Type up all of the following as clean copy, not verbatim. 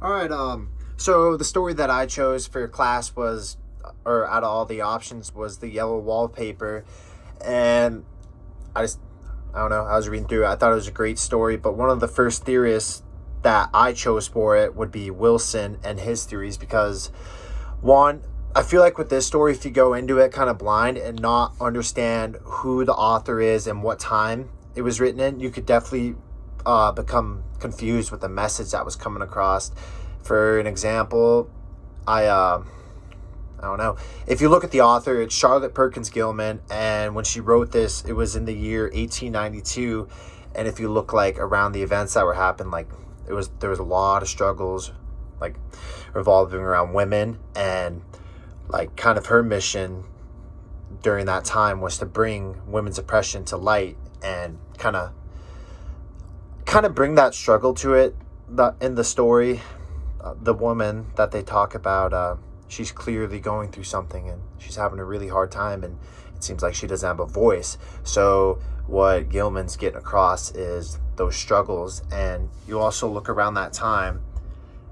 All right. So the story that I chose for class was, or out of all the options, was the yellow wallpaper, and I just, I don't know. I was reading through it. I thought it was a great story, but one of the first theorists that I chose for it would be Wilson and his theories because one, I feel like with this story, if you go into it kind of blind and not understand who the author is and what time it was written in, you could definitely become confused with the message that was coming across. For an example, I don't know. If you look at the author, it's Charlotte Perkins Gilman, and when she wrote this, it was in the year 1892. And if you look like around the events that were happening, like there was a lot of struggles, like revolving around women, and like kind of her mission during that time was to bring women's oppression to light and kind of bring that struggle to it. In the story, the woman that they talk about, she's clearly going through something and she's having a really hard time, and it seems like she doesn't have a voice. So what Gilman's getting across is those struggles. And you also look around that time,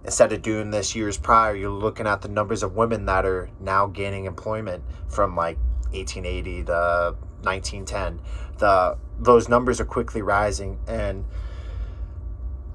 instead of doing this years prior, you're looking at the numbers of women that are now gaining employment from like 1880 to 1910. Those numbers are quickly rising. And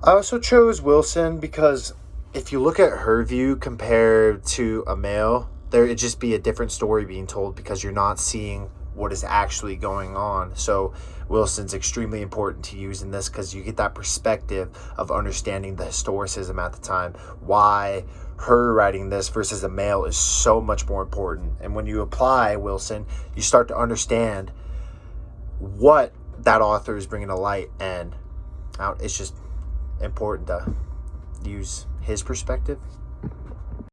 I also chose Wilson because if you look at her view compared to a male, there it'd just be a different story being told because you're not seeing what is actually going on. So Wilson's extremely important to use in this because you get that perspective of understanding the historicism at the time. Why her writing this versus a male is so much more important. And when you apply Wilson, you start to understand what that author is bringing to light, and it's just important to use his perspective.